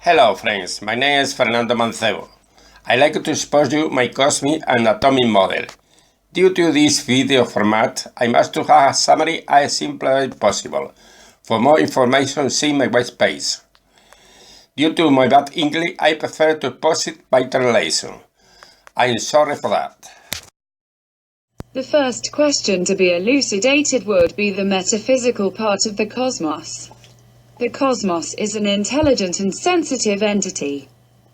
Hello friends, my name is Fernando Mancebo. I like to expose you my cosmic and atomic model. Due to this video format, I must to have a summary as simple as possible. For more information, see my webpage. Due to my bad English, I prefer to post it by translation. I'm sorry for that. The first question to be elucidated would be the metaphysical part of the cosmos. The cosmos is an intelligent and sensitive entity,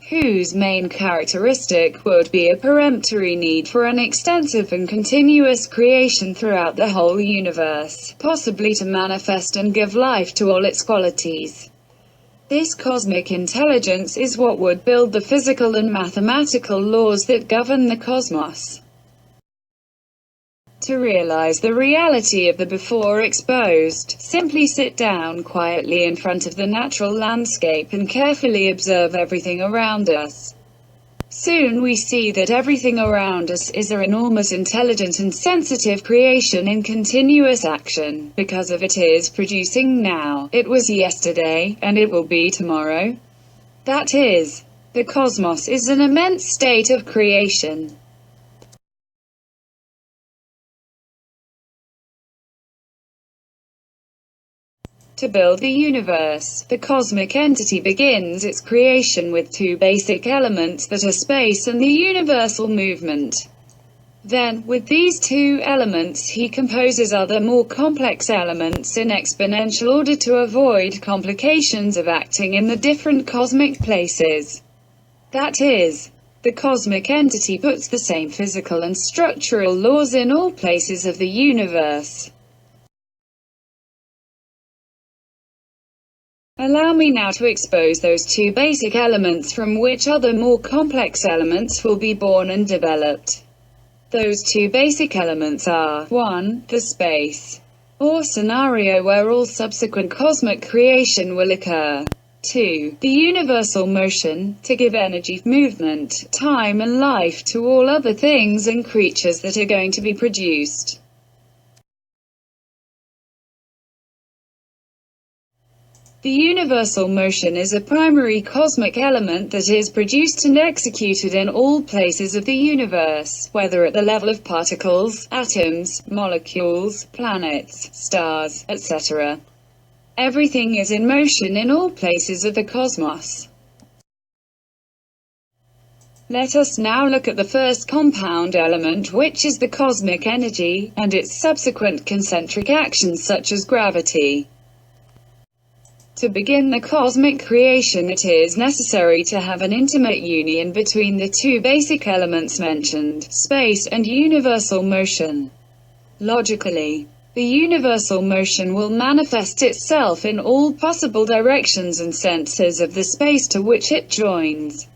whose main characteristic would be a peremptory need for an extensive and continuous creation throughout the whole universe, possibly to manifest and give life to all its qualities. This cosmic intelligence is what would build the physical and mathematical laws that govern the cosmos. To realize the reality of the before exposed, simply sit down quietly in front of the natural landscape and carefully observe everything around us. Soon we see that everything around us is an enormous intelligent and sensitive creation in continuous action, because of it is producing now, it was yesterday, and it will be tomorrow. That is, the cosmos is an immense state of creation. To build the universe, the cosmic entity begins its creation with two basic elements that are space and the universal movement. Then, with these two elements he composes other more complex elements in exponential order to avoid complications of acting in the different cosmic places. That is, the cosmic entity puts the same physical and structural laws in all places of the universe. Allow me now to expose those two basic elements from which other more complex elements will be born and developed. Those two basic elements are 1. The space, or scenario where all subsequent cosmic creation will occur. 2. The universal motion, to give energy, movement, time and life to all other things and creatures that are going to be produced. The universal motion is a primary cosmic element that is produced and executed in all places of the universe, whether at the level of particles, atoms, molecules, planets, stars, etc. Everything is in motion in all places of the cosmos. Let us now look at the first compound element, which is the cosmic energy, and its subsequent concentric actions such as gravity. To begin the cosmic creation, it is necessary to have an intimate union between the two basic elements mentioned, space and universal motion. Logically, the universal motion will manifest itself in all possible directions and senses of the space to which it joins.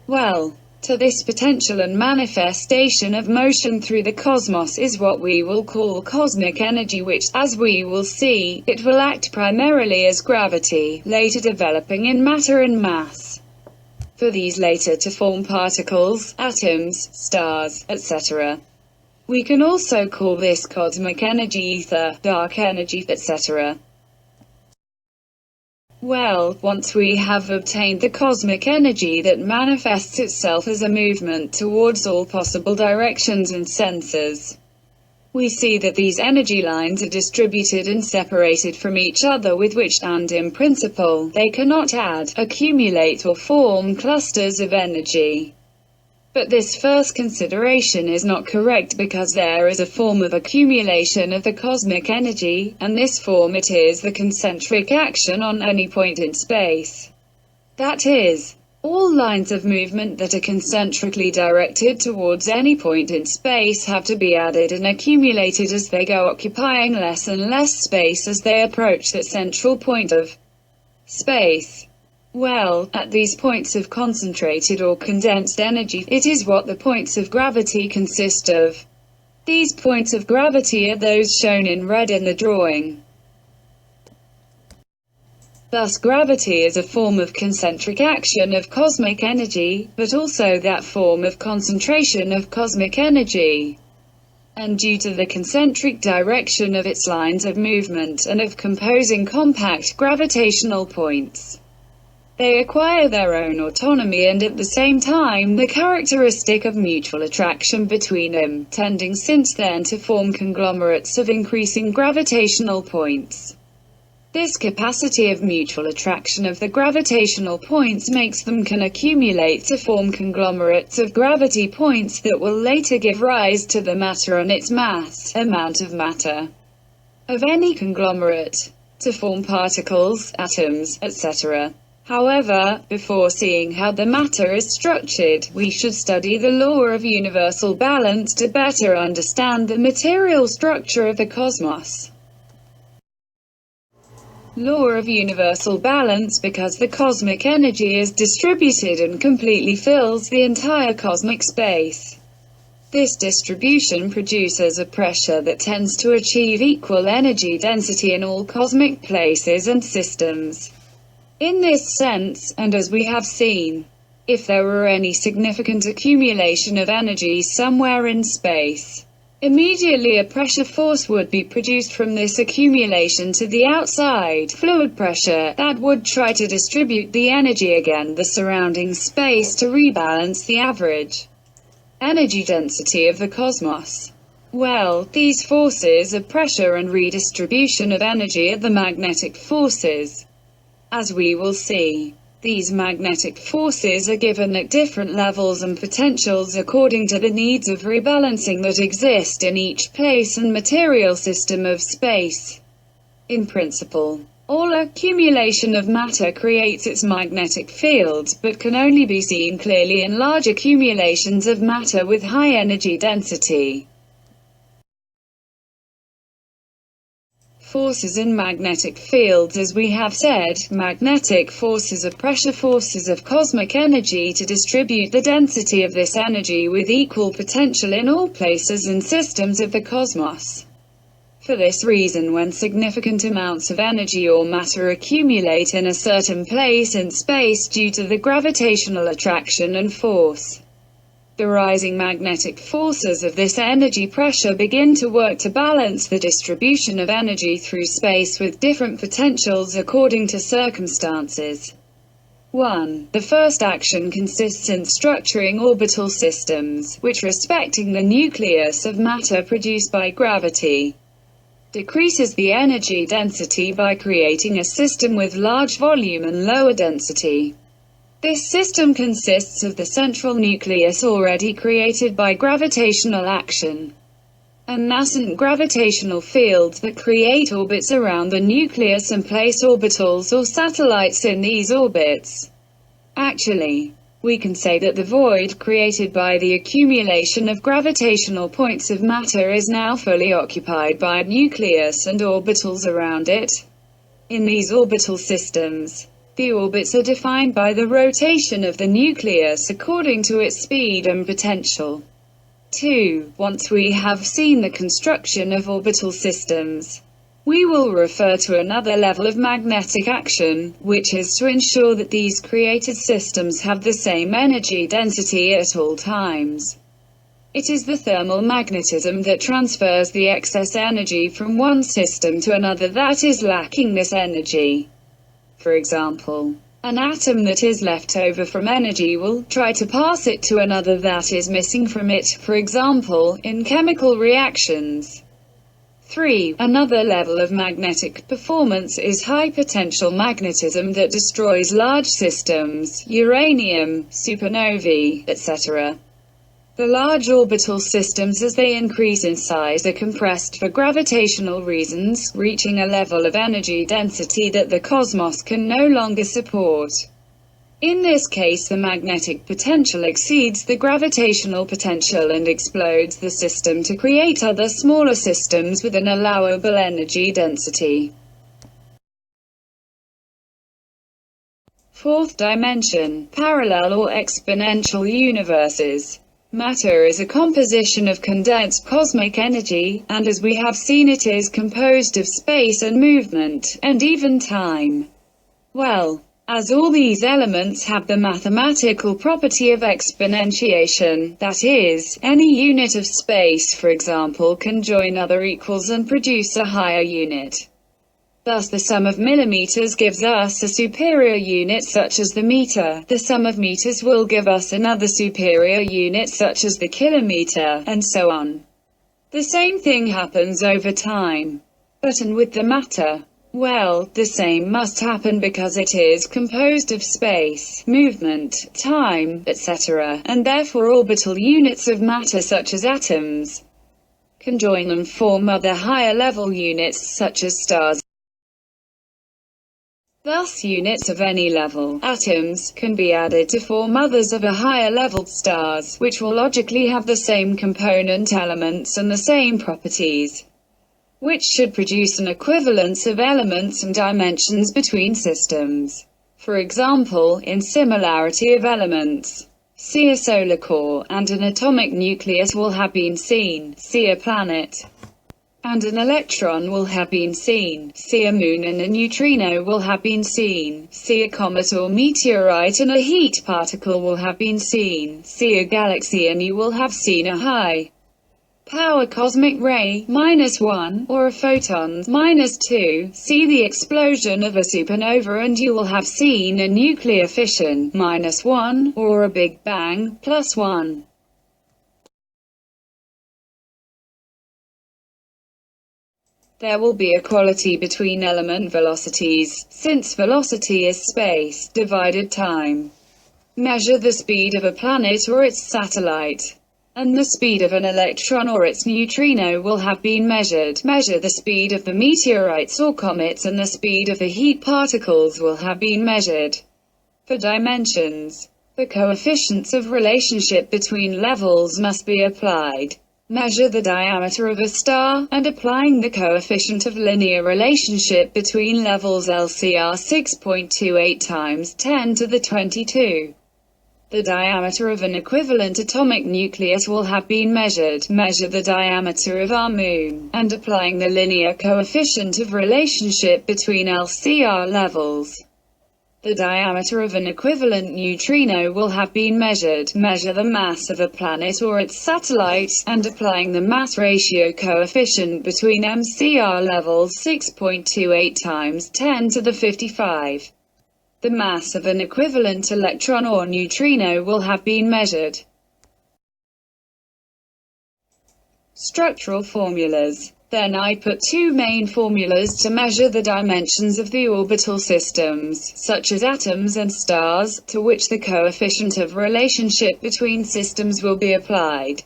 Well, to this potential and manifestation of motion through the cosmos is what we will call cosmic energy, which, as we will see, it will act primarily as gravity, later developing in matter and mass. For these later to form particles, atoms, stars, etc. We can also call this cosmic energy ether, dark energy, etc. Well, once we have obtained the cosmic energy that manifests itself as a movement towards all possible directions and senses, we see that these energy lines are distributed and separated from each other with which, and in principle, they cannot add, accumulate or form clusters of energy. But this first consideration is not correct, because there is a form of accumulation of the cosmic energy, and this form it is the concentric action on any point in space. That is, all lines of movement that are concentrically directed towards any point in space have to be added and accumulated as they go, occupying less and less space as they approach that central point of space. Well, at these points of concentrated or condensed energy, it is what the points of gravity consist of. These points of gravity are those shown in red in the drawing. Thus gravity is a form of concentric action of cosmic energy, but also that form of concentration of cosmic energy. And due to the concentric direction of its lines of movement and of composing compact gravitational points, They acquire their own autonomy and at the same time the characteristic of mutual attraction between them, tending since then to form conglomerates of increasing gravitational points. This capacity of mutual attraction of the gravitational points makes them can accumulate to form conglomerates of gravity points that will later give rise to the matter on its mass, amount of matter of any conglomerate, to form particles, atoms, etc. However, before seeing how the matter is structured, we should study the law of universal balance to better understand the material structure of the cosmos. Law of universal balance, because the cosmic energy is distributed and completely fills the entire cosmic space. This distribution produces a pressure that tends to achieve equal energy density in all cosmic places and systems. In this sense, and as we have seen, if there were any significant accumulation of energy somewhere in space, immediately a pressure force would be produced from this accumulation to the outside fluid pressure that would try to distribute the energy again the surrounding space to rebalance the average energy density of the cosmos. Well, these forces of pressure and redistribution of energy are the magnetic forces. As we will see, these magnetic forces are given at different levels and potentials according to the needs of rebalancing that exist in each place and material system of space. In principle, all accumulation of matter creates its magnetic field, but can only be seen clearly in large accumulations of matter with high energy density. Forces in magnetic fields. As we have said, magnetic forces are pressure forces of cosmic energy to distribute the density of this energy with equal potential in all places and systems of the cosmos. For this reason, when significant amounts of energy or matter accumulate in a certain place in space due to the gravitational attraction and force, the rising magnetic forces of this energy pressure begin to work to balance the distribution of energy through space with different potentials according to circumstances. 1. The first action consists in structuring orbital systems, which respecting the nucleus of matter produced by gravity, decreases the energy density by creating a system with large volume and lower density. This system consists of the central nucleus already created by gravitational action, and nascent gravitational fields that create orbits around the nucleus and place orbitals or satellites in these orbits. Actually, we can say that the void created by the accumulation of gravitational points of matter is now fully occupied by a nucleus and orbitals around it. In these orbital systems, the orbits are defined by the rotation of the nucleus according to its speed and potential. 2. Once we have seen the construction of orbital systems, we will refer to another level of magnetic action, which is to ensure that these created systems have the same energy density at all times. It is the thermal magnetism that transfers the excess energy from one system to another that is lacking this energy. For example, an atom that is left over from energy will try to pass it to another that is missing from it, for example, in chemical reactions. 3. Another level of magnetic performance is high potential magnetism that destroys large systems, uranium, supernovae, etc. The large orbital systems, as they increase in size, are compressed for gravitational reasons, reaching a level of energy density that the cosmos can no longer support. In this case, the magnetic potential exceeds the gravitational potential and explodes the system to create other smaller systems with an allowable energy density. Fourth dimension, parallel or exponential universes. Matter is a composition of condensed cosmic energy, and as we have seen, it is composed of space and movement, and even time. Well, as all these elements have the mathematical property of exponentiation, that is, any unit of space, for example, can join other equals and produce a higher unit. Thus the sum of millimeters gives us a superior unit such as the meter. The sum of meters will give us another superior unit such as the kilometer, and so on. The same thing happens over time. But and with the matter? Well, the same must happen because it is composed of space, movement, time, etc., and therefore orbital units of matter such as atoms can join and form other higher-level units such as stars. Thus units of any level, atoms, can be added to form others of a higher level, stars, which will logically have the same component elements and the same properties, which should produce an equivalence of elements and dimensions between systems. For example, in similarity of elements, see a solar core, and an atomic nucleus will have been seen, see a planet, and an electron will have been seen, see a moon, and a neutrino will have been seen, see a comet or meteorite, and a heat particle will have been seen, see a galaxy, and you will have seen a high power cosmic ray, -1, or a photon, -2, see the explosion of a supernova, and you will have seen a nuclear fission, -1, or a big bang, +1. There will be equality between element velocities, since velocity is space, divided time. Measure the speed of a planet or its satellite, and the speed of an electron or its neutrino will have been measured. Measure the speed of the meteorites or comets, and the speed of the heat particles will have been measured. For dimensions, the coefficients of relationship between levels must be applied. Measure the diameter of a star, and applying the coefficient of linear relationship between levels LCR 6.28 times 10 to the 22. The diameter of an equivalent atomic nucleus will have been measured. Measure the diameter of our moon, and applying the linear coefficient of relationship between LCR levels, the diameter of an equivalent neutrino will have been measured. Measure the mass of a planet or its satellite, and applying the mass ratio coefficient between MCR levels 6.28 times 10 to the 55. The mass of an equivalent electron or neutrino will have been measured. Structural formulas. Then I put two main formulas to measure the dimensions of the orbital systems, such as atoms and stars, to which the coefficient of relationship between systems will be applied.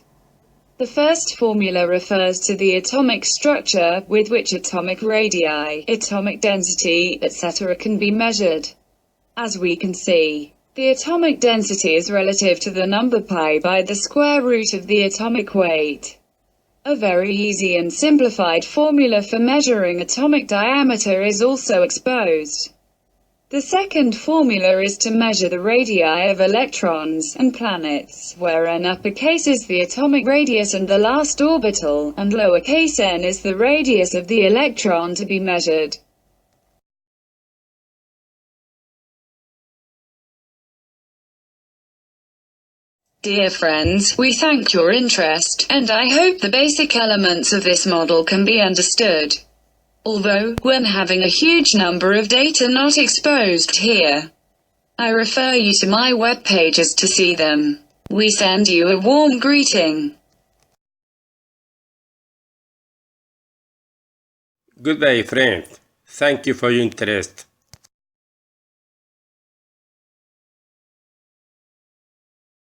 The first formula refers to the atomic structure, with which atomic radii, atomic density, etc. can be measured. As we can see, the atomic density is relative to the number pi by the square root of the atomic weight. A very easy and simplified formula for measuring atomic diameter is also exposed. The second formula is to measure the radii of electrons and planets, where n uppercase is the atomic radius and the last orbital, and lowercase n is the radius of the electron to be measured. Dear friends, we thank your interest, and I hope the basic elements of this model can be understood. Although, when having a huge number of data not exposed here, I refer you to my web pages to see them. We send you a warm greeting. Good day, friend. Thank you for your interest.